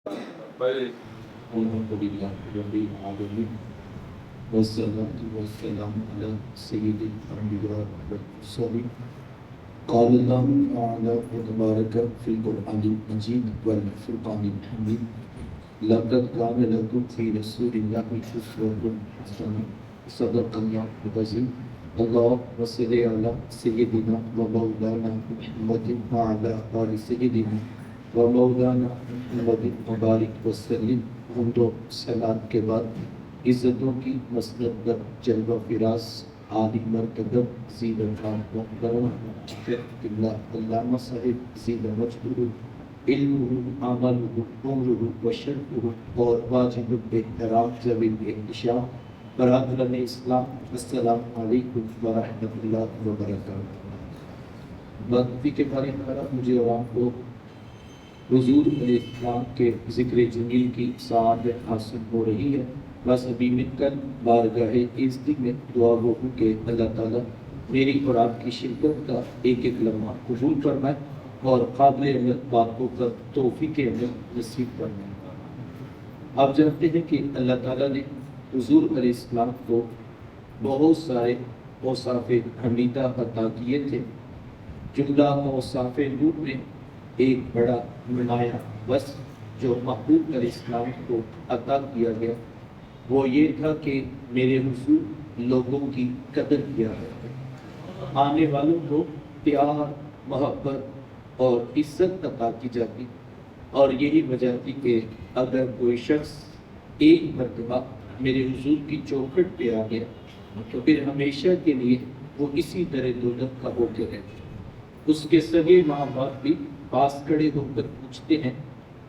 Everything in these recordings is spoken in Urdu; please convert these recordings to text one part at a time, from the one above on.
الحمد لله رب العالمين والصلاة والسلام على سيد الأنبياء والمرسلين. قال الله تعالى وتبارك في القرآن المجيد والفرقان الحميد لقد كان لكم في رسول الله أسوة حسنة صدق الله العظيم. اللهم صل على سيدنا ومولانا محمد وعلى آل سيدنا ومولانا محمد مبارک وسلم. حمد و سلام کے بعد عزتوں کی مسند پر جلوہ فراز عالی مرتبہ زید خان محترم قبلہ علامہ صاحب زید مجدور علمہ عملہ عمرہ و شرفہ اور واجب احترام ذوی الاحتشام برادران اسلام، السلام علیکم ورحمۃ اللہ وبرکاتہ. وقفی کے بارے میں مجھے اور آپ کو حضور علیہ السلام کے ذکر جمیل کی سعادت حاصل ہو رہی ہے. بس ابھی مل کر بارگاہ عزت میں دعا گو ہوں کہ اللہ تعالیٰ میری اور آپ کی شرکت کا ایک ایک لمحہ قبول فرمائے اور قابل عمل باتوں کا توفیق عمل نصیب فرمائے. آپ جانتے ہیں کہ اللہ تعالیٰ نے حضور علیہ السلام کو بہت سارے اوصاف حمیدہ عطا کیے تھے. جملہ اوصاف نور میں ایک بڑا نمایاں وصف جو محبوب علیہ السلام کو عطا کیا گیا وہ یہ تھا کہ میرے حضور لوگوں کی قدر کیا کرتے، آنے والوں کو پیار، محبت اور عزت عطا کی جاتی. اور یہی وجہ تھی کہ اگر کوئی شخص ایک مرتبہ میرے حضور کی چوکھٹ پہ آ گیا تو پھر ہمیشہ کے لیے وہ اسی درِ دولت کا ہو کے رہتے. اس کے سگے ماں باپ بھی پاس کھڑے ہو کر پوچھتے ہیں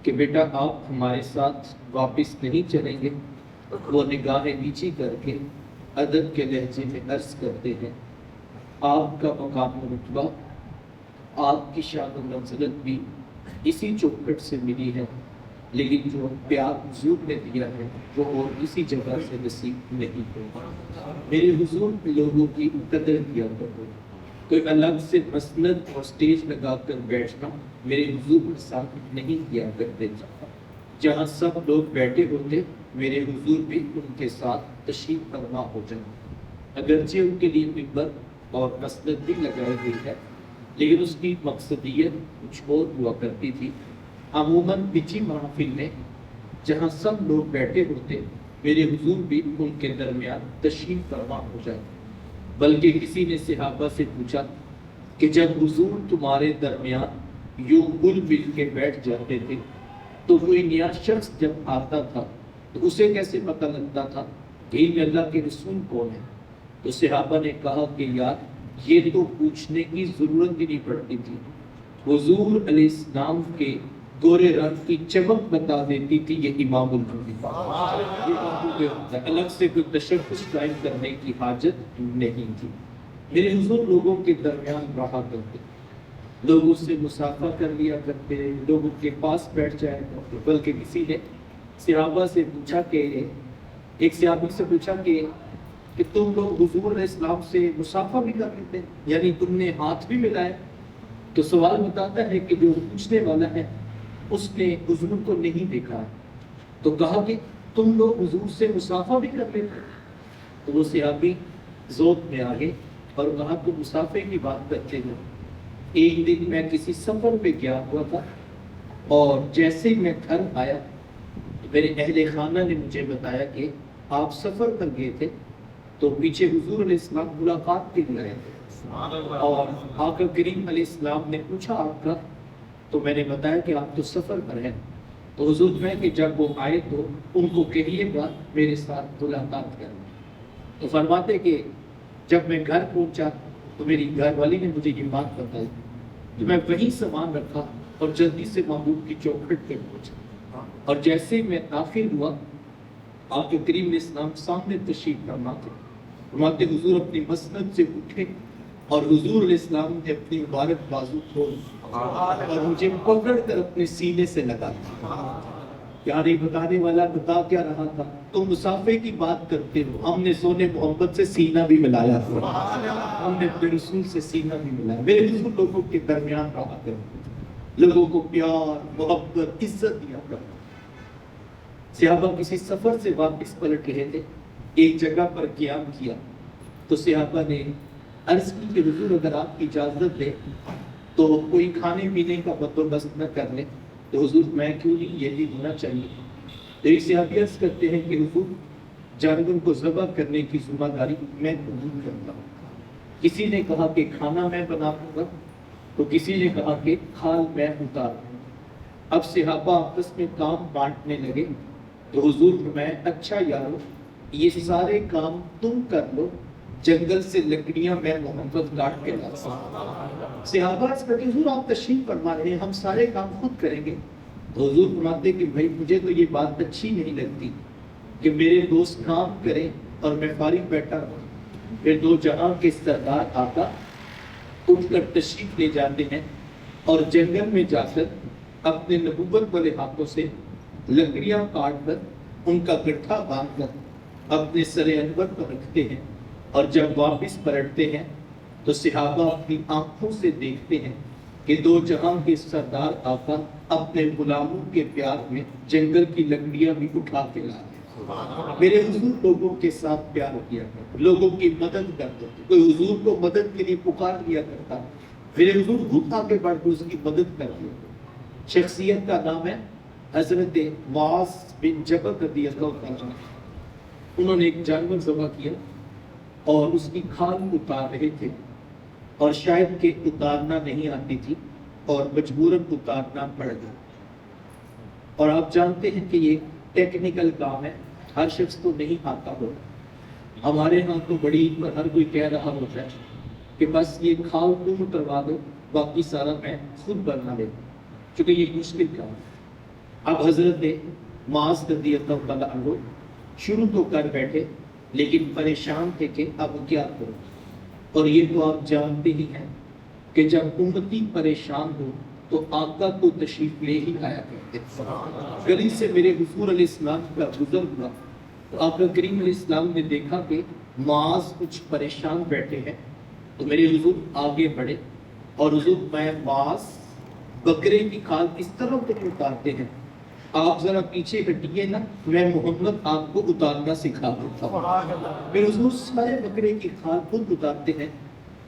کہ بیٹا آپ ہمارے ساتھ واپس نہیں چلیں گے؟ وہ نگاہیں نیچی کر کے ادب کے لہجے میں عرض کرتے ہیں آپ کا مقام و رتبہ، آپ کی شان و منزلت بھی اسی چوکھٹ سے ملی ہے، لیکن جو پیار حضور نے دیا ہے وہ اور کسی جگہ سے نصیب نہیں ہوگا. میرے حضور لوگوں کی قدر کیا کرو. کوئی الگ سے مسند اور سٹیج لگا کر بیٹھنا میرے حضور کے ساتھ نہیں کیا کرتے. جہاں سب لوگ بیٹھے ہوتے میرے حضور بھی ان کے ساتھ تشریف فرما ہو جائیں. اگرچہ ان کے لیے ممبر اور مسند بھی لگائی گئی ہے لیکن اس کی مقصدیت کچھ اور ہوا کرتی تھی. عموماً نجی محفل میں جہاں سب لوگ بیٹھے ہوتے میرے حضور بھی ان کے درمیان تشریف فرما ہو جائیں. بلکہ کسی نے صحابہ سے پوچھا کہ جب حضور تمہارے درمیان یوں گل مل کے بیٹھ جاتے تھے تو کوئی نیا شخص جب آتا تھا تو اسے کیسے پتہ لگتا تھا کہ ان اللہ کے رسول کون ہے؟ تو صحابہ نے کہا کہ یار یہ تو پوچھنے کی ضرورت بھی نہیں پڑتی تھی، حضور علیہ السلام کے گورے رنگ کی چمک بتا دیتی تھی یہ امام الانبیاء. الگ سے کوئی تشخص قائم کرنے کی حاجت نہیں تھی. میرے حضور لوگوں کے درمیان رہا کرتے، لوگوں سے مصافحہ کر لیا کرتے، لوگوں کے پاس بیٹھ جایا کرتے. بلکہ کسی نے صحابہ سے پوچھا کہ ایک صحابی سے پوچھا کہ تم لوگ حضور علیہ السلام سے مصافحہ بھی کر لیتے ہیں، یعنی تم نے ہاتھ بھی ملایا؟ تو سوال بتاتا ہے کہ جو پوچھنے والا ہے اس نے حضور کو نہیں دیکھا. تو کہا کہ تم لوگ حضور سے مصافحہ بھی کر لیتے ہیں؟ تو وہ صحابی ذوق میں آگے اور کہا کہ مصافحے کی بات کرتے ہیں. ایک دن میں کسی سفر پہ گیا ہوا تھا اور جیسے ہی میں گھر آیا تو میرے اہل خانہ نے مجھے بتایا کہ آپ سفر پر گئے تھے تو پیچھے حضور علیہ السلام ملاقات کے لیے آئے تھے اور آقا کریم علیہ السلام نے پوچھا آپ کا، تو میں نے بتایا کہ آپ تو سفر پر ہیں. تو حضور میں کہ جب وہ آئے تو ان کو کہیے گا میرے ساتھ ملاقات کرنا. تو فرماتے کہ جب میں گھر پہنچا تو میری گھر والی نے مجھے یہ بات بتائی تو میں وہیں سامان رکھا اور جلدی سے محبوب کی چوکھٹ پہ پہنچا. اور جیسے ہی میں داخل ہوا آقا کریم علیہ السلام سامنے تشریف فرما تھے. فرماتے حضور اپنی مسند سے اٹھے اور حضور علیہ السلام نے اپنی مبارک بازو کھول اور مجھے پکڑ کر اپنے سینے سے لگا دیا. پیارے بتانے والا بتا کیا رہا تھا؟ تم مصافحے کی بات کرتے ہو، ہم نے سونے محمد سے سینہ بھی ملایا، ہم نے اپنے رسول سے سینہ بھی ملایا. میرے رسول لوگوں کے درمیان رہا کرتے، لوگوں کو پیار، محبت، عزت دیا کرتے. صحابہ کسی سفر سے واپس پلٹ رہے تھے، ایک جگہ پر قیام کیا تو صحابہ نے عرض کی کہ حضور اگر آپ کی اجازت دے تو کوئی کھانے پینے کا بندوبست نہ کر لے، تو حضور میں کیوں نہیں، یہ بھی ہونا چاہیے۔ تو ایک صحابی عرض کرتے ہیں کہ حضور جانور کو ذبح کرنے کی ذمہ داری میں قبول کرتا ہوں۔ کسی نے کہا کہ کھانا میں بناؤں گا، تو کسی نے کہا کہ کھال میں اتاروں۔ اب صحابہ آپس میں کام بانٹنے لگے تو حضور فرمایا اچھا یارو یہ سارے کام تم کر لو، جنگل سے لکڑیاں میں محمد کاٹ کے لا سکتا۔ صحابہ اس کہتے حضور آپ تشریف فرما رہے ہیں، ہم سارے کام خود کریں گے۔ تو حضور فرماتے کہ بھائی مجھے تو یہ بات اچھی نہیں لگتی کہ میرے دوست کام کریں اور میں فارغ بیٹھا رہوں۔ پھر دو جہاں کے سردار آقا اٹھ کر تشریف لے جاتے ہیں اور جنگل میں جا کر اپنے نبوت والے ہاتھوں سے لکڑیاں کاٹ کر ان کا گٹھا باندھ کر اپنے سر انور پر رکھتے ہیں، اور جب واپس پلٹتے ہیں تو صحابہ اپنی آنکھوں سے دیکھتے ہیں کہ دو جہاں کے سردار آقا اپنے غلاموں کے پیار میں جنگل کی لکڑیاں بھی اٹھا کے لا رہے۔ میرے حضور لوگوں کے ساتھ پیار کیا کرتے، لوگوں کی مدد کرتے، کوئی حضور کو مدد کے لیے پکار لیا کرتا، میرے حضور خود آگے بڑھ کے اس کی مدد کرتے۔ شخصیت کا نام ہے حضرت معاذ بن جبل رضی اللہ عنہ۔ انہوں نے ایک جانور ذبح کیا اور اس کی کھال اتار رہے تھے، اور شاید کہ اتارنا نہیں آتی تھی اور مجبوراً اتارنا پڑ گیا۔ اور آپ جانتے ہیں کہ یہ ٹیکنیکل کام ہے، ہر شخص کو نہیں آتا ہوگا۔ ہمارے ہاں تو بڑی عید پر ہر کوئی کہہ رہا ہوتا ہے کہ بس یہ کھال تم اتروا دو، باقی سارا میں خود بنا لے، چونکہ یہ مشکل کام ہے۔ اب حضرت معاذ رضی اللہ تعالیٰ عنہ شروع تو کر بیٹھے لیکن پریشان تھے کہ اب کیا کروں۔ اور یہ تو آپ جانتے ہی ہیں کہ جب امتی پریشان ہو تو آقا کو تشریف لے ہی آیا کرتے۔ گلی سے میرے حضور علیہ السلام کا گزر ہوا تو آقا کریم علیہ السلام نے دیکھا کہ معاذ کچھ پریشان بیٹھے ہیں، تو میرے حضور آگے بڑھے اور حضور میں معاذ بکرے کی کھال اس طرح سے اتارتے ہیں، آپ ذرا پیچھے ہٹیے نا، میں محمد آپ کو اتارنا سکھا دیتا ہوں۔ میرے حضور سارے بکرے کی کھال خود اتارتے ہیں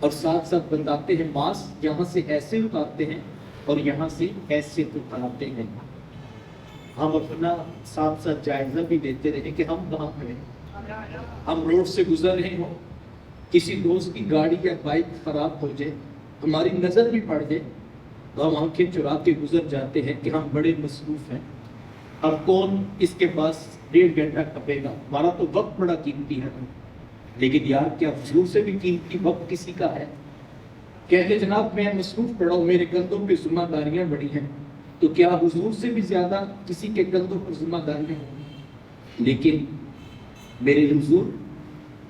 اور ساتھ ساتھ بتاتے ہیں معاذ یہاں سے ایسے اتارتے ہیں اور یہاں سے ایسے اتارتے ہیں۔ ہم اپنا ساتھ ساتھ جائزہ بھی دیتے رہے کہ ہم کہاں کھڑے ہیں۔ ہم روڈ سے گزر رہے ہوں، کسی دوست کی گاڑی یا بائک خراب ہو جائے، ہماری نظر بھی پڑ جائے تو ہم آنکھیں چرا کے گزر جاتے ہیں کہ ہم بڑے مصروف ہیں، اب کون اس کے پاس 1.5 گھنٹہ کھپے گا، ہمارا تو وقت بڑا قیمتی ہے۔ لیکن یار کیا حضور سے بھی قیمتی وقت کسی کا ہے؟ کہتے جناب میں مصروف پڑا ہوں، میرے کندھوں پہ ذمہ داریاں بڑی ہیں، تو کیا حضور سے بھی زیادہ کسی کے کندھوں پر ذمہ داریاں ہیں؟ لیکن میرے حضور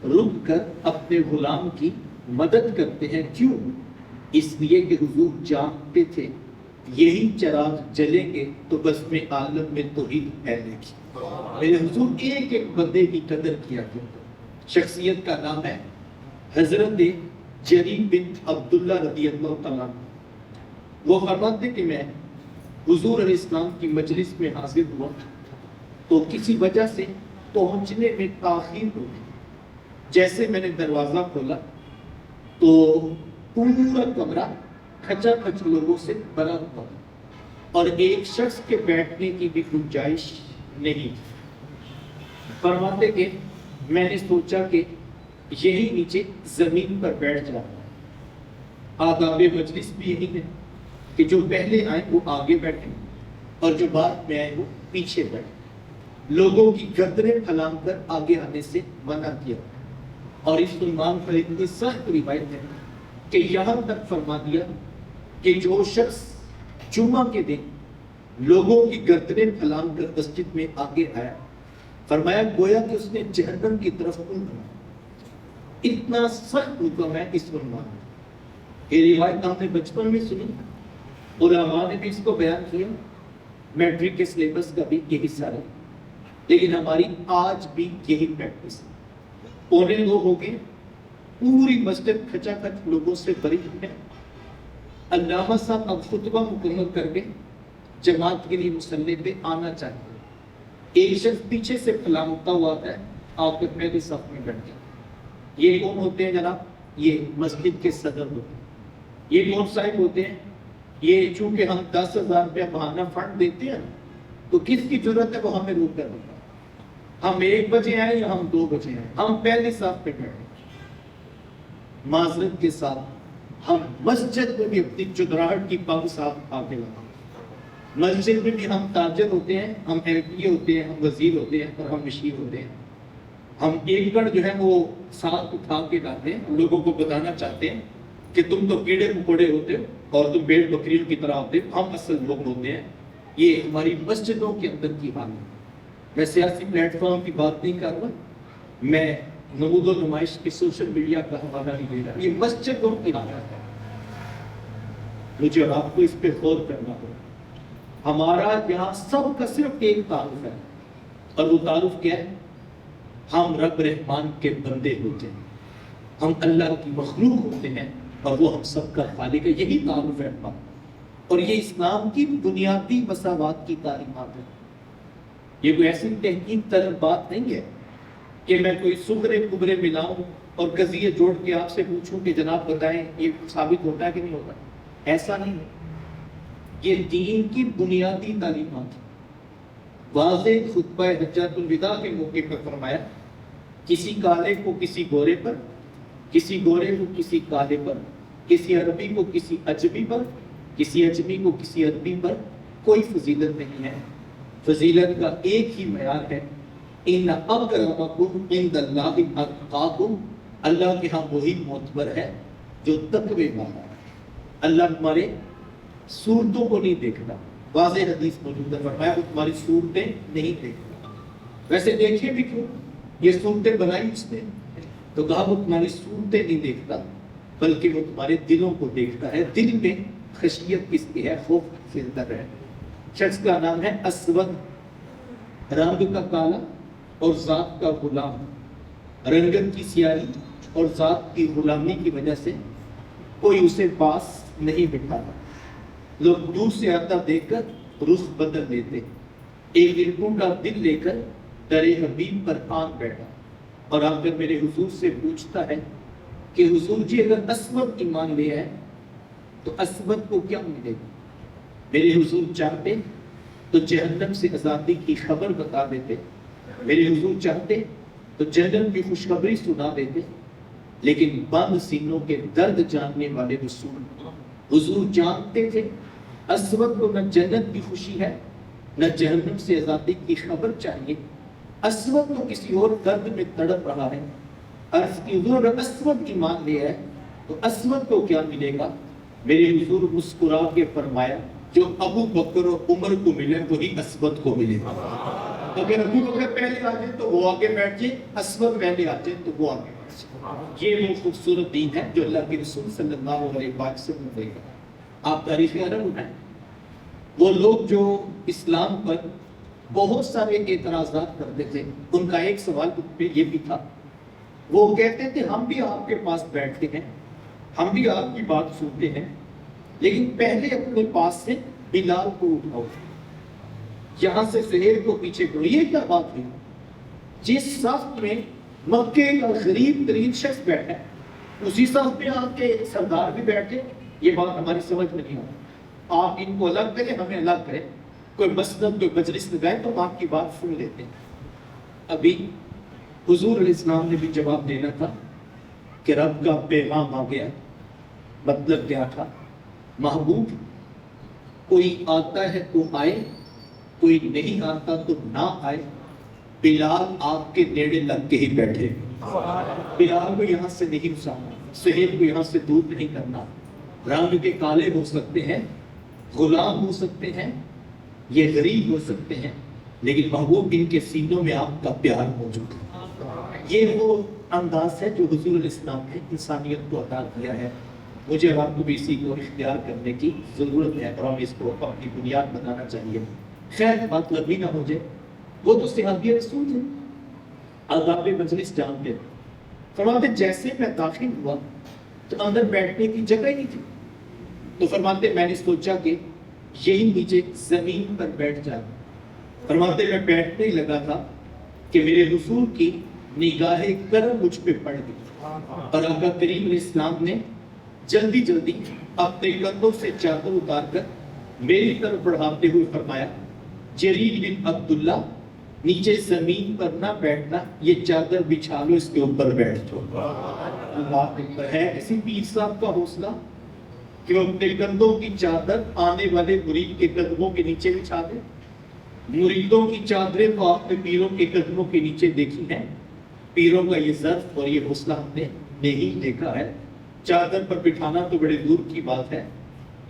رک کر اپنے غلام کی مدد کرتے ہیں، کیوں؟ اس لیے کہ حضور جانتے تھے یہی چراغ جلیں گے تو بس میں عالم میں توحید پھیلے گی۔ میرے حضور ایک ایک بندے کی قدر کیا کرتے۔ شخصیت کا نام ہے حضرت جریر بن عبداللہ رضی اللہ تعالیٰ عنہ۔ وہ فرماتے کہ میں حضور علیہ السلام کی مجلس میں حاضر ہوا تو کسی وجہ سے پہنچنے میں تاخیر ہو گئی۔ جیسے میں نے دروازہ کھولا تو پورا کمرہ کھچا کھچ لوگوں سے بھرا ہوا اور ایک شخص کے بیٹھنے کی بھی گنجائش نہیں۔ فرماتے کہ میں نے سوچا کہ یہی نیچے زمین پر بیٹھ جاتا ہے۔ آداب مجلس بھی یہی ہے کہ جو پہلے آئے وہ آگے بیٹھے اور جو بعد میں آئے وہ پیچھے بیٹھے۔ لوگوں کی گردنیں پھلانگ کر آگے آنے سے منع کیا، اور اس عنوان پر اتنی سخت روایت ہے کہ یہاں تک فرما دیا کہ جو شخص جمعہ کے دن لوگوں کی گردنیں پھلانگ کر مسجد میں آگے آیا، فرمایا گویا کہ اس نے جہنم کی طرف منہ بنا۔ اتنا سخت حکم ہے اس عنوان میں۔ یہ روایت ہم نے بچپن میں سنی، علماء نے بھی اس کو بیان کیا، میٹرک کے سلیبس کا بھی یہی حصہ ہے، لیکن ہماری آج بھی یہی پریکٹس ہے۔ 1:45 ہو گئے، پوری مسجد کھچا کھچ لوگوں سے بھری ہے۔ علامہ صاحب اب خطبہ مکمل کر کے جماعت کے لیے مصلی پہ آنا چاہتے ہیں، ایک شخص پیچھے سے پھلانگتا ہوا آتا ہے، آپ کے پہلے صف میں بیٹھ گیا۔ یہ کون ہوتے ہیں جناب؟ یہ مسجد کے صدر ہوتے ہیں۔ یہ کون صاحب ہوتے ہیں؟ یہ چونکہ ہم 10,000 روپیہ ماہانہ فنڈ دیتے ہیں تو کس کی ضرورت ہے وہ ہمیں روک کر بتا، ہم 1 بجے آئیں یا ہم 2 بجے آئیں، ہم پہلے صف پہ بیٹھیں۔ معذرت کے ساتھ ہم مسجد میں بھی اپنی چدراہٹ کی پگ صاف کھا کے لگا، مسجد میں بھی ہم تاجر ہوتے ہیں، ہم ایم پی ہوتے ہیں، ہم وزیر ہوتے ہیں اور ہم مشیر ہوتے ہیں۔ ہم ایکڑ جو ہے وہ ساتھ اٹھا کے لاتے ہیں، لوگوں کو بتانا چاہتے ہیں کہ تم تو کیڑے مکوڑے ہوتے ہو اور تم بھیڑ بکریوں کی طرح ہوتے ہو، ہم اصل لوگ ہوتے ہیں۔ یہ ہماری مسجدوں کے اندر کی حال ہے۔ میں سیاسی پلیٹ فارم کی بات نہیں کر رہا، میں نمود و نمائش کی سوشل میڈیا کا حوالہ نہیں دے رہا، یہ مسجدوں کی حالت ہے۔ مجھے اور آپ کو اس پہ غور کرنا ہوگا۔ ہمارا یہاں سب کا صرف ایک تعارف ہے، اور وہ تعارف کیا ہے؟ ہم رب رحمان کے بندے ہوتے ہیں، ہم اللہ کی مخلوق ہوتے ہیں اور وہ ہم سب کا خالق ہے، یہی تعارف ہے ہمارا۔ اور یہ اسلام کی بنیادی مساوات کی تعلیمات ہے۔ یہ کوئی ایسی تحقیق طلب بات نہیں ہے کہ میں کوئی سغرے کبرے ملاؤں اور قضیے جوڑ کے آپ سے پوچھوں کہ جناب بتائیں یہ ثابت ہوتا ہے کہ نہیں ہوتا۔ ایسا نہیں ہے، یہ دین کی بنیادی تعلیمات ہے۔ واضح خطبہ حجۃ الوداع کے موقع پر فرمایا، کسی کالے کو کسی گورے پر، کسی گورے کو کسی کالے پر، کسی عربی کو کسی اجمی پر، کسی اجمی کو کسی عربی پر کوئی فضیلت نہیں ہے۔ فضیلت کا ایک ہی معیار ہے، ان اکرمکم عند اللہ اتقاکم، اللہ کے ہاں وہی معتبر ہے جو تقوی والا ہے۔ اللہ تمہارے صورتوں کو نہیں دیکھتا، واضح حدیث موجود ہے، فرمایا وہ تمہاری صورتیں نہیں دیکھتا۔ ویسے دیکھیں بھی کیوں؟ یہ صورتیں بنائی اس نے، تو کہا وہ تمہاری صورتیں نہیں دیکھتا بلکہ وہ تمہارے دلوں کو دیکھتا ہے۔ دل میں خشیت کس کی ہے؟ خوف سے اندر ہے۔ شخص کا نام ہے اسود، رنگ کا کالا اور ذات کا غلام، رنگت کی سیاہی اور ذات کی غلامی کی وجہ سے کوئی اسے پاس نہیں بٹھاتا۔ لوگ دور سے آتا دیکھ کر رخ بدل دیتے، ایک دل ٹوٹا دل لے کر در حبیب پر آن بیٹھا، اور آ کر میرے حضور سے پوچھتا ہے کہ حضور جی اگر اسود ایمان لے ہے تو اسود کو کیا ملے گا؟ میرے حضور چاہتے تو جہنم سے آزادی کی خبر بتا دیتے، میرے حضور چاہتے تو جہنم کی خوشخبری سنا دیتے، لیکن بند سینوں کے درد جاننے والے رسول حضور جانتے تھے اسود کو نہ جنت کی خوشی ہے نہ جہنم سے آزادی کی خبر چاہیے، اسود تو کسی اور درد میں تڑپ رہا ہے۔ عرض کی حضور اگر اسود ایمان لیا ہے تو اسود کو کیا ملے گا؟ میرے حضور مسکرا کے فرمایا جو ابو بکر و عمر کو ملے وہی اسود کو ملے گا۔ اگر ابو بکر پہلے آ جائے تو وہ آگے بیٹھ جائے، اسود پہلے آ جائے تو وہ آگے بیٹھ جائے۔ یہ وہ خوبصورت دین ہے جو اللہ کے رسول صلی اللہ علیہ وسلم نے دیا۔ آپ تاریخ عرب اٹھائیں، وہ لوگ جو اسلام پر بہت سارے اعتراضات کرتے تھے، ان کا ایک سوال یہ بھی تھا، وہ کہتے تھے ہم بھی آپ کے پاس بیٹھتے ہیں، ہم بھی آپ کی بات سنتے ہیں، لیکن پہلے اپنے پاس سے بلال کو اٹھاؤ، یہاں سے سہیل کو پیچھے کرو۔ یہ کیا بات ہوئی؟ جس صف میں مکے کا غریب ترین شخص بیٹھا ہے اسی صف میں آپ کے سردار بھی بیٹھے، یہ بات ہماری سمجھ میں نہیں آتی۔ آپ ان کو الگ کریں، ہمیں الگ کریں، کوئی مسند کوئی مجلس لگائیں تو ہم آپ کی بات سن لیتے ہیں۔ ابھی حضور علیہ السلام نے بھی جواب دینا تھا کہ رب کا پیغام آ گیا۔ مطلب کیا تھا؟ محبوب کوئی آتا ہے تو آئے، کوئی نہیں آتا تو نہ آئے، بلال آپ کے نیڑے لگ کے ہی بیٹھے، بلال کو یہاں سے نہیں اٹھانا، سہیل کو یہاں سے دور نہیں کرنا۔ رنگ کے کالے ہو سکتے ہیں، غلام ہو سکتے ہیں، یہ غریب ہو سکتے ہیں، لیکن محبوب ان کے سینوں میں آپ کا پیار موجود ہے۔ یہ وہ انداز ہے جو حضور علیہ السلام نے انسانیت کو عطا کیا ہے۔ مجھے اور آپ کو بھی اسی کو اختیار کرنے کی ضرورت ہے اور ہمیں اس کو اپنی بنیاد بنانا چاہیے۔ خیر بات لمبی نہ ہو جائے، وہ تو صحابی رسول تھے، آداب مجلس جانتے تھے۔ فرماتے جیسے میں داخل ہوا تو اندر بیٹھنے کی جگہ ہی نہیں تھی، تو فرماتے میں نے سوچا کہ یہی نیچے زمین پر بیٹھ جائے۔ فرماتے میں بیٹھنے ہی لگا تھا کہ میرے حضور کی نگاہ کرم مجھ پہ پڑ گئی اور آقا کریم علیہ السلام نے جلدی جلدی اپنے کندھوں سے چادر اتار کر میری طرف بڑھاتے ہوئے فرمایا جریر بن عبداللہ نیچے زمین پر نہ بیٹھنا، یہ چادر بچھا لو، اس کے اوپر بیٹھ جاؤ۔ اللہ اکبر۔ ہے کسی پیر صاحب کا حوصلہ کہ وہ اپنے کندھوں کی چادر آنے والے مرید کے قدموں کے نیچے بچھا دے؟ مریدوں کی چادریں تو آپ نے پیروں کے قدموں کے نیچے دیکھی ہیں، پیروں کا یہ ظرف اور یہ حوصلہ ہم نے نہیں دیکھا ہے۔ چادر پر بٹھانا تو بڑے دور کی بات ہے۔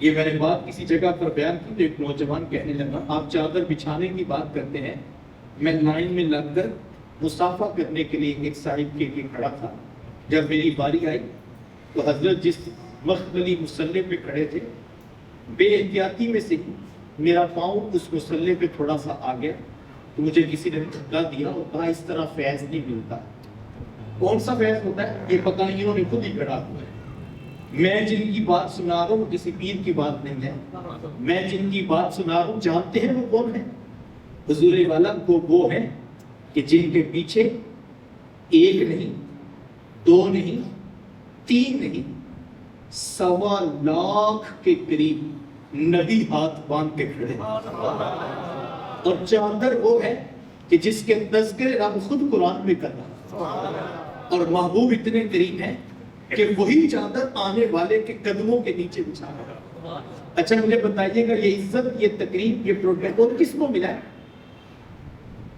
یہ میں نے بات کسی جگہ پر بیان کی تو ایک نوجوان کہنے لگا آپ چادر بچھانے کی بات کرتے ہیں، میں لائن میں لگ کر مصافحہ کرنے کے لیے ایک صاحب کے لیے کھڑا تھا، جب میری باری آئی تو حضرت جس مخملی مسلح پہ کھڑے تھے بے احتیاطی میں سے میرا پاؤں اس مسلح پہ تھوڑا سا آ گیا تو مجھے کسی نے دھکا دیا اور کہا اس طرح فیض نہیں ملتا۔ کون سا فیض ہوتا ہے یہ پتہ نہیں، انہوں نے خود ہی کھڑا ہوا ہے۔ میں جن کی بات سنا رہا ہوں کسی پیر کی بات نہیں ہے، میں جن کی بات سنا رہا ہوں جانتے ہیں وہ کون ہے؟ حضور والا وہ ہیں کہ جن کے پیچھے ایک نہیں، دو نہیں، تین نہیں، 1.25 لاکھ کے قریب نبی ہاتھ باندھ کے کھڑے ہیں۔ اور چادر وہ ہے کہ جس کے تذکرے رب خود قرآن میں کر رہا، اور محبوب اتنے قریب ہیں کہ وہی چادر آنے والے کے قدموں کے نیچے بچھا رہا۔ اچھا مجھے بتائیے گا یہ عزت، یہ تقریب، یہ پروٹوکول کس کو ملا ہے؟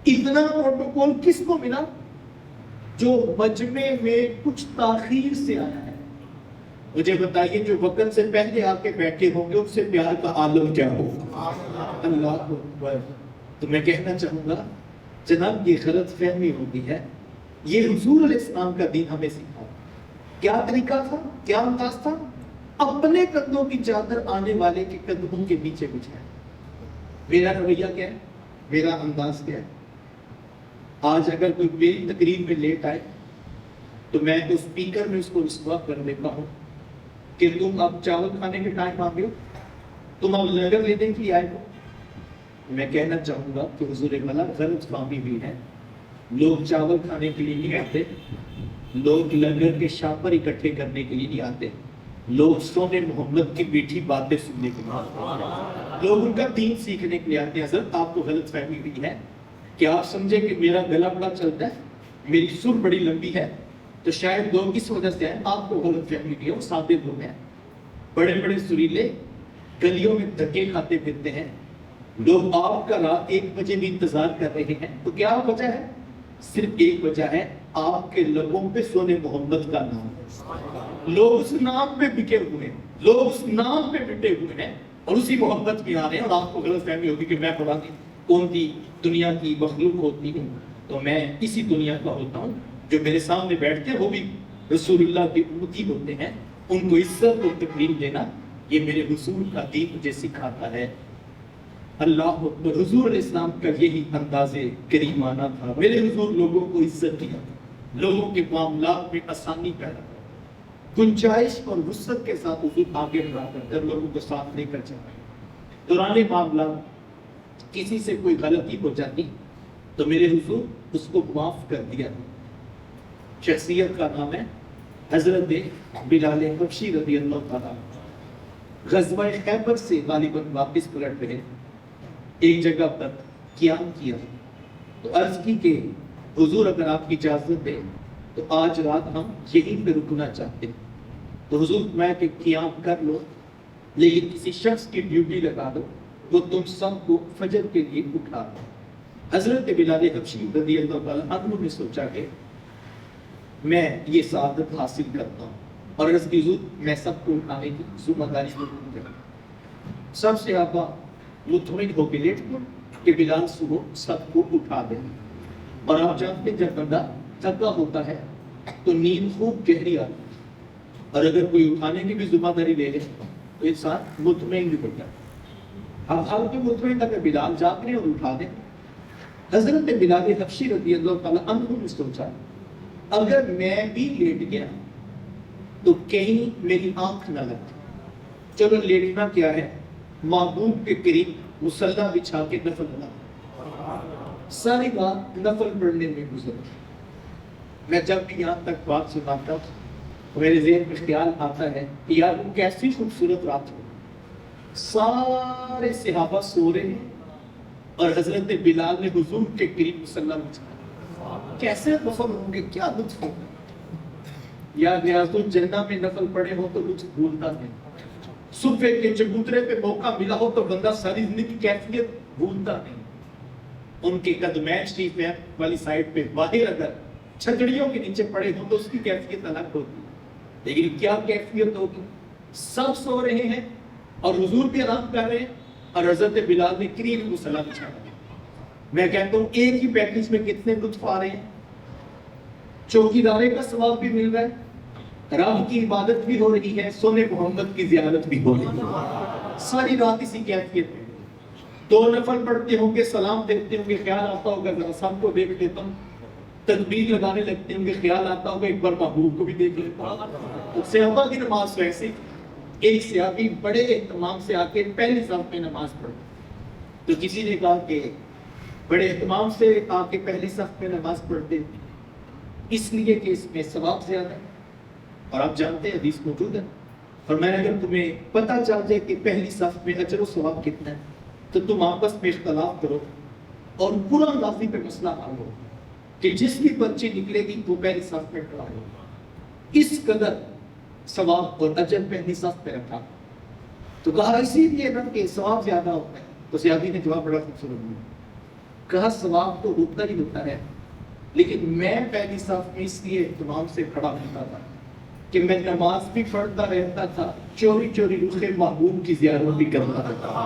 اتنا پروٹوکول کس کو ملا؟ جو مجمع میں کچھ تاخیر سے آیا ہے۔ مجھے بتائیے جو وقت سے پہلے آ کے بیٹھے ہوں گے ان سے پیار کا عالم کیا ہوگا؟ اللہ اکبر۔ تو میں کہنا چاہوں گا جناب یہ غلط فہمی ہوگی ہے، یہ حضور علیہ السلام کا دین ہمیں سکھا۔ کیا طریقہ تھا، کیا انداز تھا؟ اپنے قدموں کی چادر آنے والے کے قدموں کے نیچے بچھائے۔ میرا رویہ کیا ہے، میرا انداز کیا ہے؟ آج اگر کوئی میری تقریر میں لیٹ آئے تو میں تو اسپیکر میں اس کو رسوا کر دیتا ہوں کہ تم اب چاول کھانے کے ٹائم آ گئے ہو، تم اب لنگر لینے کے لیے آئے ہو۔ میں کہنا چاہوں گا کہ حضور والا غلط فہمی بھی ہے، لوگ چاول کھانے کے لیے نہیں آتے، لوگ لنگر کے شاپر اکٹھے کرنے کے لیے نہیں آتے، لوگ سونے محمد کی میٹھی باتیں سننے کے لیے آتے ہیں، لوگ ان کا دین سیکھنے کے لیے آتے ہیں۔ حضرت آپ کو غلط فہمی بھی ہے کہ آپ سمجھے کہ میرا گلا بڑا چلتا ہے، میری سر بڑی لمبی ہے تو شاید لوگ اس وجہ سے ہیں، آپ کو غلط فہمی بھی ہے، وہ سادے لوگ ہیں، بڑے بڑے سریلے گلیوں میں دھکے کھاتے پھرتے ہیں، لوگ آپ کا رات 1 بجے بھی انتظار کر رہے ہیں۔ تو کیا وجہ ہے؟ صرف ایک وجہ ہے، آپ کے لبوں پہ سونے محمد کا نام ہے، لوگ اس نام پہ بکے ہوئے ہیں، لوگ اس نام پہ بٹے ہوئے ہیں اور اسی محبت میں آ رہے ہیں۔ اور آپ کو غلط فہمی ہوگی کہ میں پڑھا دی کون سی دنیا کی مخلوق ہوتی ہوں، تو میں اسی دنیا کا ہوتا ہوں۔ جو میرے سامنے بیٹھتے ہیں وہ بھی رسول اللہ کی امتی ہوتے ہیں، ان کو عزت اور تکریم دینا یہ میرے حضور کا دین مجھے سکھاتا ہے۔ اللہ اکبر۔ حضور علیہ السلام کا یہی انداز کریمانہ تھا۔ میرے حضور لوگوں کو عزت دیا، لوگوں کے معاملات میں آسانی پیدا کر، گنجائش اور وسعت کے ساتھ حضور آگے بڑھا کر لوگوں کو ساتھ لے کر چلا۔ دوران معاملات کسی سے کوئی غلطی ہو جاتی تو میرے حضور اس کو معاف کر دیا۔ شخصیت کا نام ہے حضرت بلال حبشی رضی اللہ تعالیٰ۔ غزوہ خیبر سے غالباً واپس پلٹ رہے، ایک جگہ پر قیام کیا تو عرض کی کہ حضور اگر آپ کی اجازت دے تو آج رات ہم یہیں پہ رکنا چاہتے ہیں۔ تو حضور میں کہ قیام کر لو لیکن کسی شخص کی ڈیوٹی لگا دو، وہ تم سب کو فجر کے لیے اٹھا دو۔ حضرت بلال حبشی رضی اللہ تعالیٰ عنہ نے سوچا کہ میں یہ سعادت حاصل کرتا ہوں اور عرض کی حضور میں سب کو اٹھانے کی ذمہ داری لوں گا۔ سب سے آبا مطمئن ہو کے لیٹ گئے کہ بلال صبح سب کو اٹھا دیں۔ اور آپ جانتے ہیں جب بندہ تھکا ہوتا ہے تو نیند خوب گہری آتی ہے، اور اگر کوئی اٹھانے کی بھی ذمہ داری لے لے تو انسان مطمئن بھی ہوتا ہے۔ اب حال کے مطمئن تھا کہ بلال جاگ رہے اور اٹھا دیں۔ حضرت بلال حبشی رضی اللہ تعالیٰ عنہ نے سوچا اگر میں بھی لیٹ گیا تو کہیں میری آنکھ نہ لگتی، چلو لیٹنا کیا ہے، محبوب کے قریب مصلی بچھا کے نفل ادا۔ ساری بات نفل پڑھنے میں گزر. میں جب بھی یہاں تک بات سناتا ہوں میرے ذہن میں خیال آتا ہے کہ یار وہ کیسی خوبصورت رات ہو, سارے صحابہ سو رہے ہیں اور حضرت بلال نے حضور کے قریب صلی اللہ علیہ وسلم کیسے نفل ہوں گے, کیا لطف ہوگا. یا ریاض الجنہ میں نفل پڑے ہو تو لطف بھولتا نہیں, صبح کے چبوترے پہ موقع ملا ہو تو بندہ ساری زندگی کیفیت بھولتا نہیں. ان کے قدمین شریف والی سائڈ پہ باہر اگر چھتڑیوں کے نیچے پڑے ہوں تو اس کی کیفیت الگ ہوتی ہے, لیکن کیا کیفیت ہوگی. سب سو رہے ہیں اور حضور بھی آرام کر رہے ہیں اور حضرت بلال نے قریب کو سلام چھاڑا. میں کہتا ہوں ایک ہی پیکج میں کتنے لطف آ رہے ہیں, چوکیدارے کا ثواب بھی مل رہا ہے, رب کی عبادت بھی ہو رہی ہے, سونے محمد کی زیارت بھی ہو رہی ہے, ساری رات اسی کیفیت میں. 2 نفل پڑھتے ہوں گے, سلام دیکھتے ہوں گے, خیال آتا ہوگا ذرا سب کو دیکھ لیتا ہوں, تکبیر لگانے لگتے ہوں گے, خیال آتا ہوگا ایک بار محبوب کو بھی دیکھ لیتا ہوں. صحابہ کی نماز ویسے ایک صحابی بڑے اہتمام سے آ کے پہلی صف میں نماز پڑھتے, تو کسی نے کہا کہ بڑے اہتمام سے آ کے پہلی صف میں نماز پڑھتے اس لیے کہ اس میں ثواب زیادہ ہے. اور آپ جانتے ہیں حدیث موجود ہے, اور میں اگر تمہیں پتہ چل جائے کہ پہلی صف میں اجر و ثواب کتنا ہے تو تم آپس میں اختلاف کرو اور پورا اندازی پہ مسئلہ حل ہو کہ جس کی پرچی نکلے گی وہ پہلی صف میں کھڑا ہو. اس قدر ثواب اور اجر پہلی صف پہ رکھا. تو کہا اسی لیے نا کہ ثواب زیادہ ہوتا ہے. تو صحابی نے جواب بڑا خوبصورت دیا, کہا ثواب تو ہوتا ہی ہوتا ہے, لیکن میں پہلی صف میں اس لیے اہتمام سے کھڑا ہوتا تھا کہ میں نماز بھی پڑھتا رہتا تھا, چوری چوری رخ محبوب کی زیارت بھی کرتا تھا.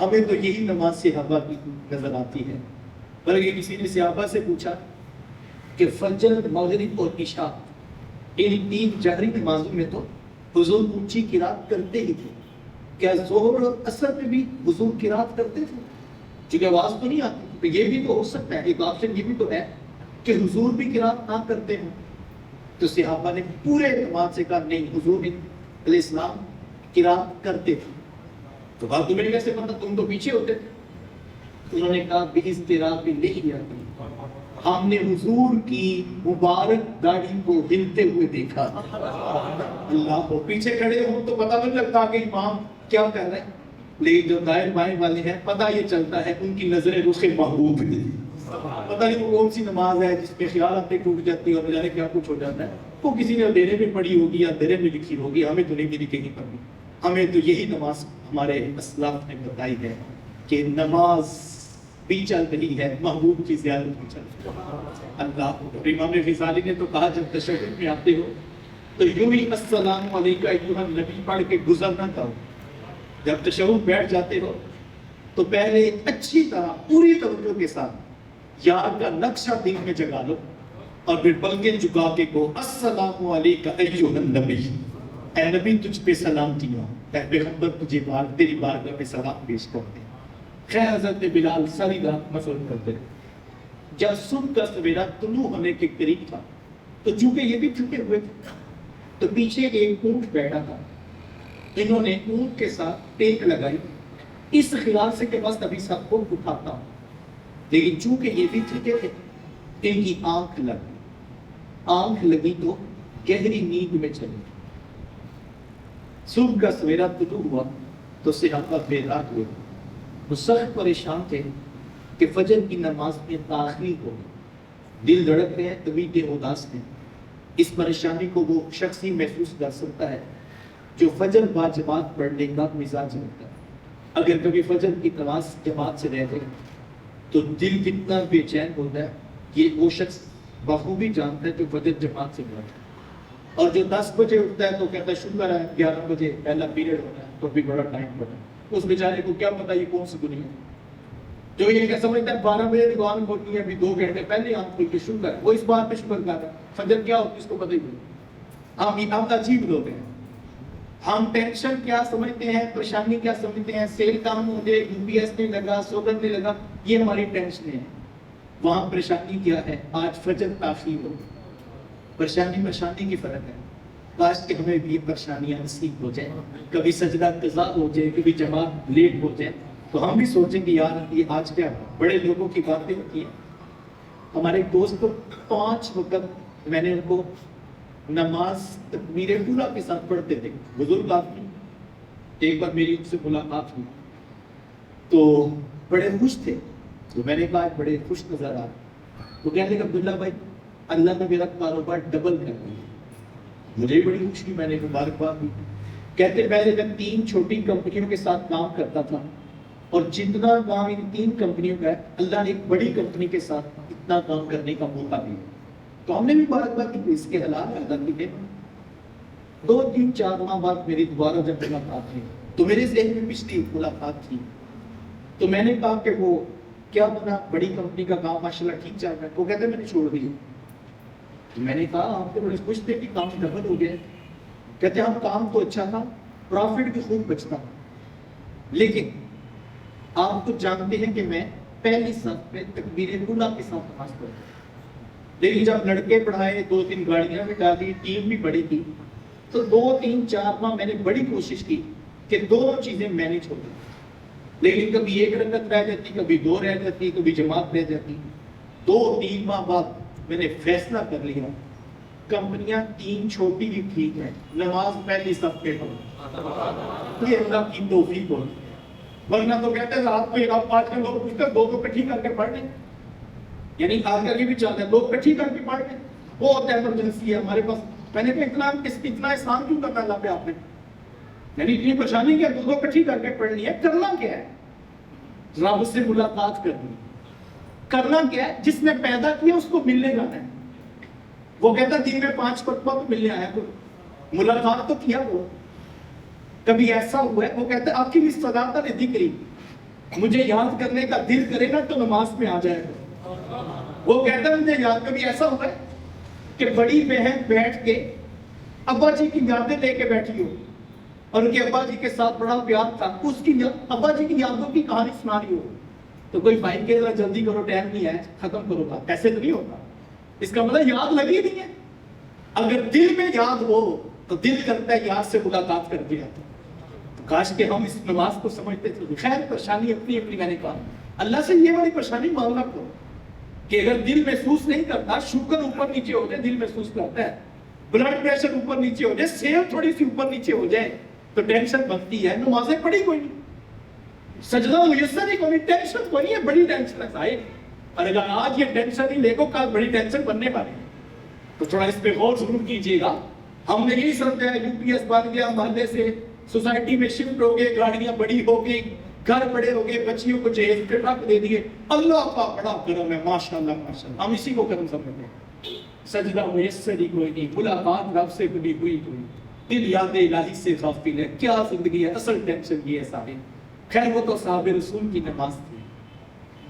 ہمیں تو یہی نماز صحابہ کی نظر آتی ہے. بلکہ کسی نے صحابہ سے پوچھا کہ فجر, مغرب اور عشاء ان 3 جہری نمازوں میں تو حضور اونچی قرات کرتے ہی تھے, کیا ظہر اور عصر میں بھی حضور قرات کرتے تھے؟ چونکہ آواز تو نہیں آتی, تو یہ بھی تو ہو سکتا ہے, ایک آپشن یہ بھی تو ہے کہ حضور بھی قرات نہ کرتے ہوں. تو صحابہ نے پورے اعتماد سے کہا نہیں, حضور علیہ السلام قرات کرتے تھے. تو کہا تمہیں کیسے پتا, تم تو پیچھے ہوتے تھے. انہوں نے کہا باضطراب لحیہ, ہم نے حضور کی مبارک داڑھی کو ہلتے ہوئے دیکھا. اللہ کو پیچھے کھڑے ہوں تو پتہ نہیں لگتا کہ امام کیا کر رہے ہیں, لیکن جو دائر بائیں والے ہیں پتہ یہ چلتا ہے ان کی نظریں رخ محبوب ہیں. پتہ نہیں وہ کون سی نماز ہے جس پہ خیالات میں ٹوٹ جاتی ہے اور نہ جانے کیا کچھ ہو جاتا ہے. وہ کسی نے اندھیرے میں پڑھی ہوگی یا اندھیرے میں لکھی ہوگی, ہمیں تو نہیں ملی کہیں پر بھی. ہمیں تو یہی نماز ہمارے اسلاف نے بتائی ہے کہ نماز بھی چل رہی ہے, محبوب کی زیارت بھی چل رہی ہے. اللہ امام غزالی نے تو کہا جب تشہد میں آتے ہو تو یوں ہی السلام علیکم ایھا النبی پڑھ کے گزرنا تھا. جب تشہد بیٹھ جاتے ہو تو پہلے اچھی طرح پوری توجہ کے ساتھ یار کا نقشہ دل میں جگا لو اور پھر پلکیں جھکا کے کو السلام علیکم ایھا النبی, اے نبی تجھ پہ سلامتی ہو, اے پیغمبر تجھے تیری بارگاہ میں سلام پیش کرتے ہیں. خیر حضرت بلال ساری رات نفل کرتے رہے. جب صبح کا سویرا طلوع ہونے کے قریب تھا تو چونکہ یہ بھی تھکے ہوئے تھے تو پیچھے ایک اونٹ بیٹھا تھا. انہوں نے اونٹ کے ساتھ ٹیک لگائی اس خیال سے کہ بس ابھی سب کو اٹھاتا ہوں, لیکن چونکہ یہ بھی تھکے تھے ان کی آنکھ لگی تو گہری نیند میں چلی. صبح کا سویرا طلوع ہوا تو صحابہ بیدار ہوئے. وہ سخت پریشان تھے کہ فجر کی نماز میں تاخیر ہو گئی, دل دھڑک رہے ہیں, طبیعتیں اداس ہیں. اس پریشانی کو وہ شخص ہی محسوس کر سکتا ہے جو فجر با جماعت پڑھنے کا مزاج رکھتا ہے. اگر کبھی فجر کی نماز جماعت سے رہ جائے تو دل کتنا بے چین ہوتا ہے, یہ وہ شخص بخوبی جانتا ہے جو فجر جماعت سے پڑھتا ہے. اور جو 10 بجے اٹھتا ہے تو کہتا ہے شکر ہے 11 بجے پہلا پیریڈ ہوتا ہے تو بھی بڑا ٹائم پڑا. اس بیچارے کو کیا پتا یہ کون سی دنیا ہے. جو یہ کیا سمجھتا ہے 12 بجے دکان کھولنی ہے, ابھی 2 گھنٹے پہلے آپ کو شکر ہے, وہ اس بات پہ شکر کر رہا ہے. فجر کیا ہوتی ہے اس کو پتہ ہی نہیں. ہم عجیب لوگ ہیں. ہم ٹینشن کیا سمجھتے ہیں, پریشانی کیا سمجھتے ہیں, سیل کام ہو جائے, UPS نہیں لگا, سوگن نہیں لگا, یہ ہماری ٹینشن ہے. وہاں پریشانی کیا ہے, آج فجر تاخیر ہو. پریشانی کی فرق ہے. کاش کہ ہمیں بھی پریشانیاں نصیب ہو جائیں, کبھی سجدہ قضا ہو جائے, کبھی جماعت لیٹ ہو جائے. تو ہم بھی سوچیں کہ یار یہ آج کیا بڑے لوگوں کی باتیں ہوتی ہیں. ہمارے ایک دوست کو 5 وقت میں نے ان کو نماز تکبیر اولیٰ کے ساتھ پڑھتے تھے، بزرگ آدمی. ایک بار میری ان سے ملاقات ہوئی تو بڑے خوش تھے. تو میں نے کہا بڑے خوش نظر آ رہے. وہ کہتے کہ عبداللہ بھائی اللہ نے میرا کاروبار ڈبل کر دیا. مجھے بڑی خوشی، میں نے مبارکباد دی. کہتے پہلے میں 3 چھوٹی کمپنیوں کے ساتھ کام کرتا تھا اور جتنا کام ان 3 کمپنیوں کا ہے اللہ نے ایک بڑی کمپنی کے ساتھ اتنا کام کرنے کا موقع دیا. تو ہم نے بھی مبارکباد کی اس کے حالات پیدا کیے. 2 3 4 ماہ بعد میری دوبارہ جب ملاقات ہوئی تو میرے ذہن میں پچھلی ملاقات تھی. تو میں نے کہا کہ وہ کیا بنا بڑی کمپنی کا کام ماشاءاللہ ٹھیک چل رہا ہے؟ وہ کہتے میں نے چھوڑ دیا. تو میں نے کہا آپ تو بڑے خوش تھے کہ کام ڈبل ہو گیا. کہتے ہم کام تو اچھا تھا، پروفٹ بھی خوب بچتا، لیکن آپ تو جانتے ہیں کہ میں پہلی صف پہ تکبیر اولیٰ کے ساتھ نماز پڑھتا ہوں. لیکن جب لڑکے پڑھائے 2 3 گاڑیاں بھی ڈالی، ٹیم بھی بڑی تھی، تو 2 3 4 ماہ میں نے بڑی کوشش کی کہ دونوں چیزیں مینیج ہو گئی. لیکن کبھی 1 رکعت رہ جاتی، کبھی 2 رہ جاتی، کبھی جماعت رہ جاتی. 2 3 ماہ بعد میں نے فیصلہ کر لیا کمپنیاں 3 چھوٹی بھی ٹھیک ہے، نماز پہلی صف پہ پڑھو. یہ اللہ کی توفیق ہو. ورنہ تو کہتے ہیں رات کو آپ 5 لوگ پوچھتے 2 اکٹھی کر کے پڑھ لیں. یعنی آج کل یہ بھی چاہتے ہیں 2 اکٹھی کر کے پڑھ لیں. وہ ہوتا ہے ایمرجنسی ہے ہمارے پاس. میں نے کہا اتنا احسان کیوں کرنا اللہ پہ آپ نے؟ یعنی اتنی پریشانی کیا 2 اکٹھی کر کے پڑھنی ہے؟ کرنا کیا ہے؟ رب سے ملاقات کرنی. کرنا کیا ہے؟ جس نے پیدا کیا اس کو ملنے جانا ہے. وہ کہتا دن میں 5 مرتبہ تو ملنے آیا کوئی، ملاقات تو کیا وہ. کبھی ایسا ہوا ہے وہ کہتا ہے آخری صلاۃ ذکری، مجھے یاد کرنے کا دل کرے نا تو نماز میں آ جائے گا. وہ کہتا ہے مجھے یاد. کبھی ایسا ہوا ہے کہ بڑی بہن بیٹھ کے ابا جی کی یادیں لے کے بیٹھی ہو اور ان کے ابا جی کے ساتھ بڑا پیار تھا، اس کی ابا جی کی یادوں کی کہانی سنا رہی ہو تو کوئی بھائی کہ جلدی کرو ٹائم نہیں ہے ختم کرو بات. ایسے تو نہیں ہوتا. اس کا مطلب یاد لگی نہیں ہے. اگر دل میں یاد ہو تو دل کرتا ہے یاد سے ملاقات کر دیا. تو کاش کہ ہم اس نماز کو سمجھتے تھے. خیر پریشانی اپنی اپنی. میں نے کہا اللہ سے یہ والی پریشانی معاملہ کرو کہ اگر دل محسوس نہیں کرتا، شوگر اوپر نیچے ہو جائے دل محسوس کرتا ہے، بلڈ پریشر اوپر نیچے ہو جائے، صحت تھوڑی سی اوپر نیچے ہو جائے تو ٹینشن بنتی ہے. نمازیں پڑھی کوئی نہیں، سجدہ میسر ہی کوئی نہیں، ٹینشن کوئی نہیں ہے. بڑی ٹینشن ہے صاحب. اور اگر آج یہ ٹینشن ہی لے کو کل بڑی ٹینشن بننے والی ہے تو تھوڑا اس پہ غور ضرور کیجیے گا. ہم نے یہی سمجھا ہے UPS بن گیا، محلے سے سوسائٹی میں شفٹ ہو گئے، گاڑیاں بڑی ہو گئی، گھر بڑے ہو گئے، بچیوں کو جہیز پہ رکھ دے دیے. اللہ کا بڑا کرم ہے، ماشاءاللہ ماشاءاللہ. ہم اسی کو کرم سمجھتے ہیں. سجدہ میسر ہی کوئی نہیں، ملاقات رب سے کبھی ہوئی کوئی، دل یاد الہی سے غافل ہے. کیا زندگی ہے، اصل ٹینشن یہ ہے سارے. خیر وہ تو صحابہ رسول کی نماز تھی.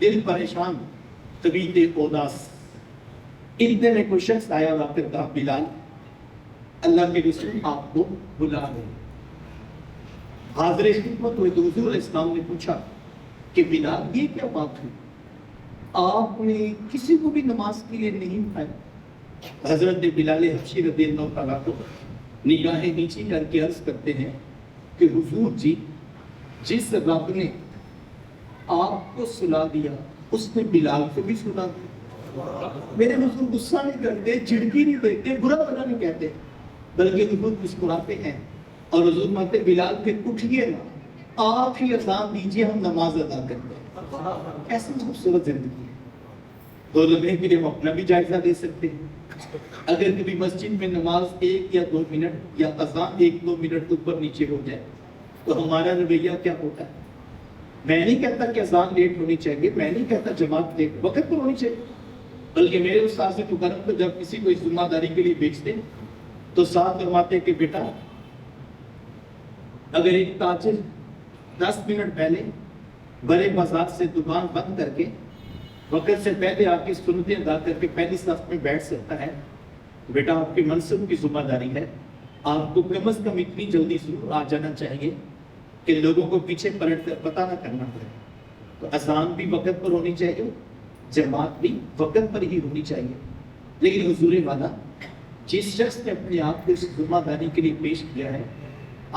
دل پریشان، طبیعت اداس. اتنے میں کوئی شخص آیا اور آپ کہا بلال اللہ کے رسول آپ کو بلا رہے ہیں. حاضر خدمت ہوئے تو حضور علیہ السلام نے پوچھا کہ بلال یہ کیا بات ہوئی، آپ نے کسی کو بھی نماز کے لیے نہیں اٹھایا؟ حضرت بلال حبشی رضی اللہ تعالیٰ کو نگاہیں نیچی کر کے عرض کرتے ہیں کہ حضور جی، جس رب نے آپ کو سلا دیا اس نے بلال کو بھی سلا دیا. میرے حضور غصہ نہیں کرتے، جھڑکی نہیں دیتے، برا بھلا نہیں کہتے، بلکہ حضور مسکراتے ہیں اور حضور مانتے بلال پھر اٹھیے نا، آپ ہی اذان دیجیے، ہم نماز ادا کرتے ہیں. ایسی خوبصورت زندگی ہے. 2 لمحے کے لیے ہم اپنا بھی جائزہ لے سکتے ہیں. اگر کبھی مسجد میں نماز 1 یا 2 منٹ یا اذان 1-2 منٹ اوپر نیچے ہو جائے تو ہمارا رویہ کیا ہوتا ہے؟ میں نہیں کہتا کہ اذان لیٹ ہونی چاہیے، میں نہیں کہتا جماعت لیٹ وقت پر ہونی چاہیے، بلکہ میرے استاد سے مکرم کو جب کسی کو اس ذمہ داری کے لیے بھیجتے تو ساتھ فرماتے کہ بیٹا اگر ایک تاجر 10 منٹ پہلے بڑے بازار سے دکان بند کر کے وقت سے پہلے آ کے سنتیں ادا کر کے پہلی صف میں بیٹھ سکتا ہے، بیٹا آپ کے منصب کی ذمہ داری ہے، آپ کو کم از کم اتنی جلدی ضرور آ جانا چاہیے کہ لوگوں کو پیچھے پلٹ کر پتہ نہ کرنا پڑے. تو اذان بھی وقت پر ہونی چاہیے، جماعت بھی وقت پر ہی ہونی چاہیے. لیکن حضور والا جس شخص نے اپنے آپ کو اس ذمہ داری کے لیے پیش کیا ہے،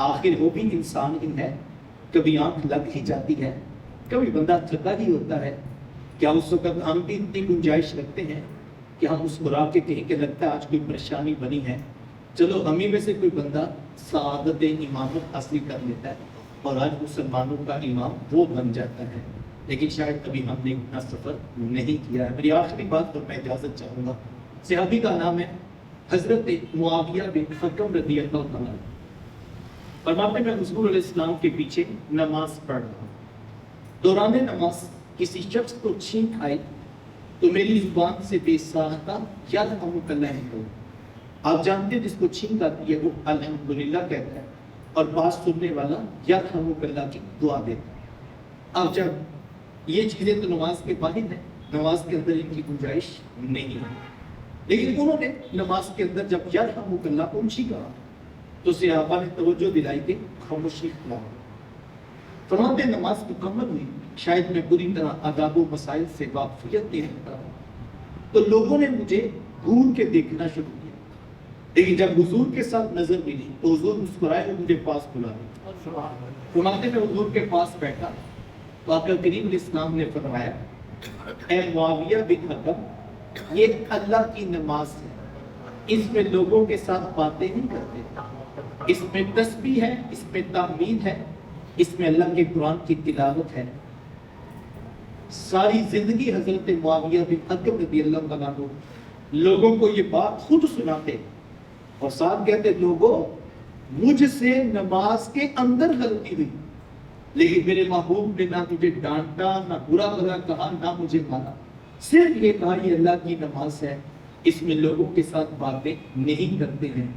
آخر وہ بھی انسان ہی ہے، کبھی آنکھ لگ ہی جاتی ہے، کبھی بندہ تھکا ہی ہوتا ہے، کیا اس وقت ہم بھی اتنی گنجائش رکھتے ہیں کہ ہم مسکرا کے کہیں کہ لگتا ہے آج کوئی پریشانی بنی ہے، چلو ہم ہی میں سے کوئی بندہ سعادت امامت حاصل کر لیتا ہے اور آج مسلمانوں کا امام وہ بن جاتا ہے، لیکن شاید کبھی ہم نے اتنا سفر نہیں کیا ہے۔ میری آخری بات پر میں اجازت چاہوں گا، صحابی کا نام ہے حضرت معاویہ بن حکم رضی اللہ تعالیٰ عنہ۔ فرماتے میں حضور علیہ السلام کے پیچھے نماز پڑھ رہا ہوں، دوران نماز کسی شخص کو چھینک آئے تو میری زبان سے بے ساختہ یرحمک اللہ کہو۔ آپ جانتے ہیں جس کو چھینک آتی ہے وہ الحمدللہ کہتا ہے اور بات سننے والا یرحمک اللہ کی دعا دیتا ہے۔ اب جب یہ چیزیں تو نماز کے باہر ہیں، نماز کے اندر ان کی گنجائش نہیں ہے، لیکن انہوں نے نماز کے اندر جب یرحمک اللہ اونچی کہا تو صحابہ نے توجہ دلائی کہ خاموشی اختیار کرو۔ فرماتے ہیں نماز مکمل ہوئی، شاید میں پوری طرح آداب و مسائل سے واقفیت نہیں رکھتا ہوں تو لوگوں نے مجھے گھور کے دیکھنا شروع کیا، لیکن جب حضور کے ساتھ نظر ملی تو حضور مسکرائے اور مجھے پاس بلائے۔ فرماتے میں حضور کے پاس بیٹھا تو آقا کریم علیہ السلام نے فرمایا، اے معاویہ بن حکم، یہ اللہ کی نماز ہے، اس میں لوگوں کے ساتھ باتیں نہیں کرتے، اس میں تسبیح ہے، اس میں تحمید ہے، اس میں اللہ کے قرآن کی تلاوت ہے۔ ساری زندگی حضرت معاویہ بن حکم رضی اللہ تعالیٰ عنہ لوگوں کو یہ بات خود سناتے اور ساتھ کہتے، لوگوں مجھ سے نماز کے اندر غلطی ہوئی لیکن میرے محبوب نے نہ مجھے ڈانٹا، نہ برا بھلا کہا، نہ مجھے مارا، صرف یہ کہا یہ اللہ کی نماز ہے، اس میں لوگوں کے ساتھ باتیں نہیں کرتے ہیں،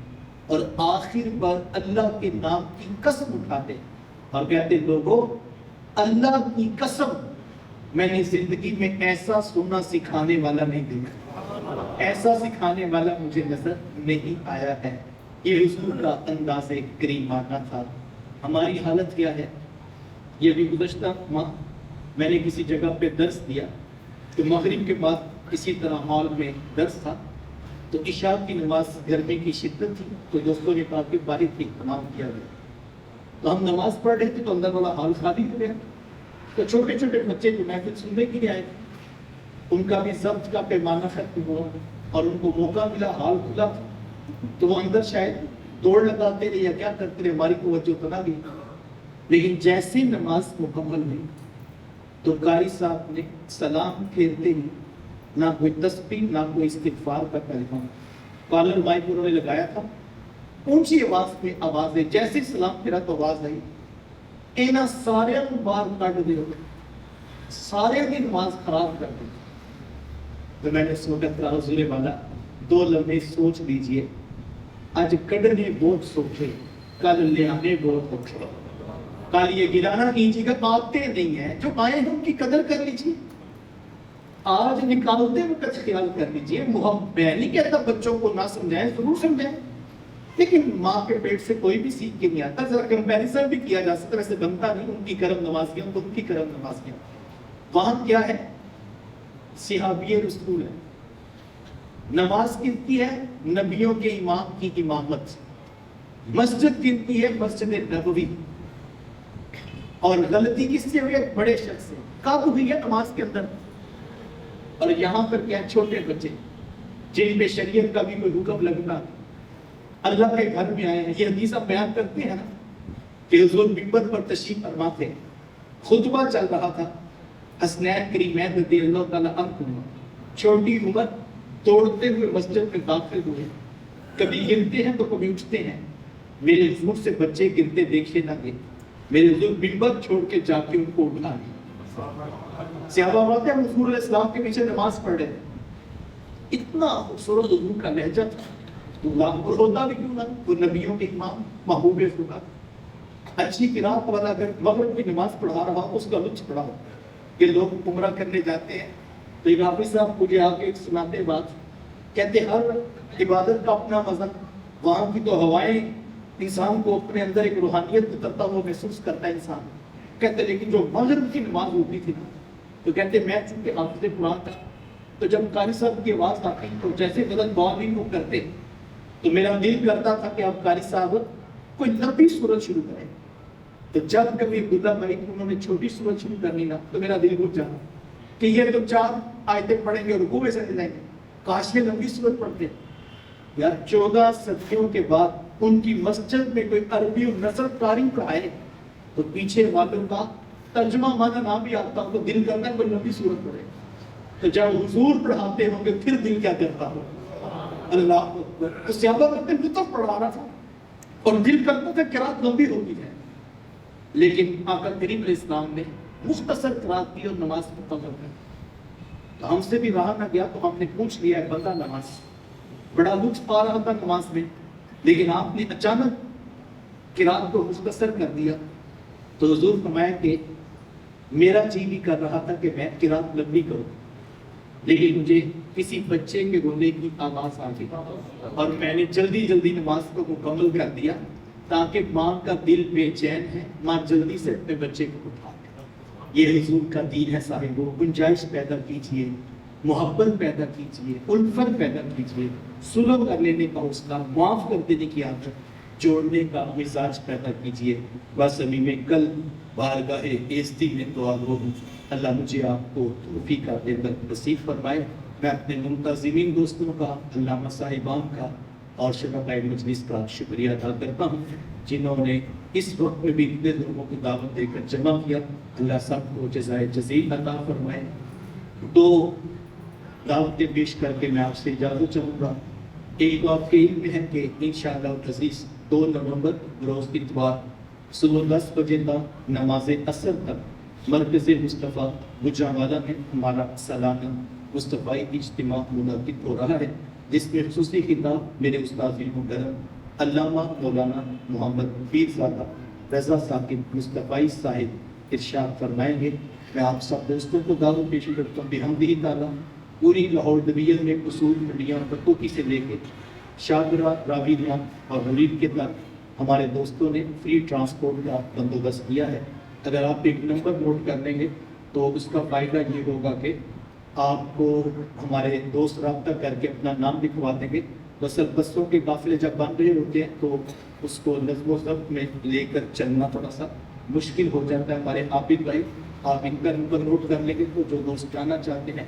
اور آخر پر اللہ کے نام کی قسم اٹھاتے اور کہتے، لوگوں اللہ کی قسم میں نے زندگی میں ایسا سننا سکھانے والا نہیں دیکھا، ایسا سکھانے والا مجھے نظر نہیں آیا ہے۔ یہ حضور کا انداز کریمانہ تھا۔ ہماری حالت کیا ہے؟ یہ بھی گزشتہ ماہ میں نے کسی جگہ پہ درس دیا تو مغرب کے بعد اسی طرح ہال میں درس تھا تو عشاء کی نماز، گرمی کی شدت تھی تو دوستوں نے کہا کہ باہر کی اہتمام کیا گیا، تو ہم نماز پڑھ رہے تھے تو اندر والا ہال خالی ہو گیا، تو چھوٹے چھوٹے بچے جو محفل سننے کے لیے آئے تھے ان کا بھی ضبط کا پیمانہ ختم ہوا اور ان کو موقع ملا، ہال کھلا تھا تو وہ اندر شاید دوڑ لگاتے رہے یا کیا کرتے رہے، ہماری توجہ تو نہ گئی، لیکن جیسے نماز مکمل ہوئی تو قاری صاحب نے سلام پھیرتے ہی نہ کوئی تسبیح نہ کوئی استغفار کا کلمہ، کالر مائک انہوں نے لگایا تھا، اونچی آواز میں آوازیں، جیسے سلام پھیرا تو آواز آئی، اینا سارے بار کاٹ دے ہو، سارے کی نماز خراب کر دی۔ تو میں نے سوچا حضور والا 2 لمحے سوچ لیجئے، آج کڈنے بہت سوچے، کل لے آنے بہت ہوچے، کل یہ گرانا کیجیے گا، آتے نہیں ہیں، جو آئے ہیں ان کی قدر کر لیجئے، آج نکالتے وقت خیال کر لیجئے۔ میں نہیں کہتا بچوں کو نہ سمجھائیں، ضرور سمجھائیں، لیکن ماں کے پیٹ سے کوئی بھی سیکھ کے نہیں آتا، ذرا کمپیریزن بھی کیا جا سکتا، ویسے بنتا نہیں، ان کی کرم نوازیاں تو ان کی کرم نوازیاں۔ وہاں کیا ہے؟ صحابی رسول ہے، نماز گنتی ہے نبیوں کے امام کی امامت، مسجد گنتی ہے مسجد نبوی، اور غلطی کس سے ہوئی ہے؟ بڑے شخص سے، کب ہوئی ہے؟ نماز کے اندر۔ اور یہاں پر کیا چھوٹے بچے جن پہ شریعت کا بھی کوئی حکم لگنا، اللہ کے گھر میں آئے ہیں، یہ حدیث ہم بیان کرتے ہیں نا کہ حضور منبر پر تشریف فرما تھے، خطبہ چل رہا تھا، حسنین کریمین رضی اللہ تعالیٰ عنہ چھوٹی عمر توڑتے ہوئے مسجد میں داخل ہوئے، کبھی گرتے ہیں تو کبھی اٹھتے ہیں، میرے حضور سے بچے گرتے دیکھے نہ گئے، میرے حضور منبر چھوڑ کے جا کے ان کو اٹھا لیا۔ صحابہ بولتے ہیں حضور علیہ السلام کے پیچھے نماز پڑھ رہے تھے، اتنا خوبصورت حضور کا لہجہ تھا، ہوتا بھی کیوں نہ، وہ نبیوں کے امام محبوب خدا، اچھی قرات والا اگر مغرب کی نماز پڑھا رہا ہو اس کا لطف پڑھا ہو۔ کہ لوگ عمرہ کرنے جاتے ہیں تو ایک حافظ صاحب مجھے آ کے سناتے بات، کہتے ہر عبادت کا اپنا مزہ، وہاں کی تو ہوائیں انسان کو اپنے اندر ایک روحانیت اترتا ہوا محسوس کرتا ہے انسان، کہتے لیکن جو مغرب کی نماز ہوتی تھی تو کہتے میں چونکہ حافظ قرآن تھا تو جب قاری صاحب کی آواز آتی تو جیسے بدن بال ہی وہ کرتے تو میرا دل کرتا تھا کہ اب قاری صاحب کوئی لمبی سورت شروع کریں، تو جب کبھی عبداللہ بھائی انہوں نے چھوٹی سورت شروع کرنی نا تو میرا دل گھٹ جانا کہ یہ تو 4 آیتیں پڑھیں گے اور رکوع میں چلے جائیں گے، کاش یہ لمبی سورت پڑھتے۔ یار 14 صدیوں کے بعد ان کی مسجد میں کوئی عربی و نثر قاری پڑھائے تو پیچھے والوں کا ترجمہ معنی نہ بھی آتا ہو تو دل کرتا ہے کوئی لمبی سورت پڑھے۔ تو جب حضور پڑھاتے ہوں گے پھر دل کیا کرتا ہو؟ اللہ اکبر۔ تو صحابہ کرتے لطف پڑھا رہا تھا اور دل کرتا تھا قرات لمبی ہوگی ہے، لیکن آقا کریم علیہ السلام نے مختصر قرات دی اور نماز ختم کر دی۔ تو ہم سے بھی رہا نہ گیا تو ہم نے پوچھ لیا ہے بندہ نماز بڑا لطف آ رہا تھا نماز میں، لیکن آپ نے اچانک قرات کو مختصر کر دیا۔ تو حضور فرمایا کہ میرا جی بھی کر رہا تھا کہ میں قرات لمبی کروں، لیکن مجھے کسی بچے کے رونے کی آواز آ گئی اور میں نے جلدی جلدی نماز کو مکمل کر دیا تاکہ ماں کا دل بے چین ہے، ماں جلدی سے اپنے بچے کو اٹھا۔ یہ حضور کا دین ہے صاحبو، گنجائش پیدا کیجئے، محبت پیدا کیجئے، الفت پیدا کیجئے، سلو کر لینے کا حوصلہ، معاف کر دینے کی عادت، جوڑنے کا مزاج پیدا کیجئے۔ بس ابھی میں کل بارگاہ ایزدی میں دعا گو ہوں، اللہ مجھے آپ کو توفیق دے کر نصیب فرمائے۔ میں اپنے منتظمین دوستوں کا، علامہ صاحبان کا اور شرکائے مجلس کا شکریہ ادا کرتا ہوں جنہوں نے اس وقت میں بھی اتنے لوگوں کو دعوت دے کر جمع کیا۔ اللہ سب کو جزائے جزیل عطا فرمائے۔ دو دعوتیں پیش کر کے میں آپ سے اجازت چاہوں گا۔ ایک تو آپ کے علم میں ہے کہ انشاءاللہ العزیز 2 نومبر روز اتوار صبح 10 بجے تک نماز عصر تک مرکز مصطفیٰ گجرانوالہ میں ہمارا سالانہ مصطفی اجتماع منعقد ہو رہا ہے، جس میں خصوصی خطاب میرے استاد محترم علامہ مولانا محمد پیر زادہ رضا ثاقب مصطفی صاحب ارشاد فرمائیں گے۔ میں آپ سب دوستوں کو دعوت پیش کرتا ہوں بحمدہ تعالیٰ پوری لاہور ڈویژن میں قصور منڈیاں بتوکی سے لے کے شاہدرہ راویہ اور مرید کے تک ہمارے دوستوں نے فری ٹرانسپورٹ کا بندوبست کیا ہے۔ اگر آپ ایک نمبر نوٹ کر لیں گے تو اس کا فائدہ یہ ہوگا کہ آپ کو ہمارے دوست رابطہ کر کے اپنا نام لکھوا دیں گے۔ بسوں کے قافلے جب بن رہے ہوتے ہیں تو اس کو نظم و ضبط میں لے کر چلنا تھوڑا سا مشکل ہو جاتا ہے۔ ہمارے عابد بھائی آپ ان کا نمبر نوٹ کر لیں گے تو جو دوست جانا چاہتے ہیں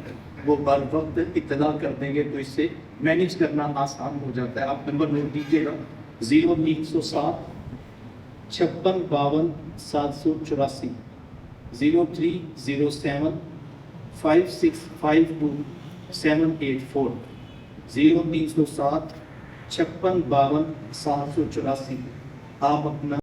وہ بر وقت اطلاع کر دیں گے تو اس سے مینیج کرنا آسان ہو جاتا ہے۔ آپ نمبر نوٹ دیجیے گا 0307 56 52 784 0307 5652 784 0307 56 52 784۔ آپ اپنا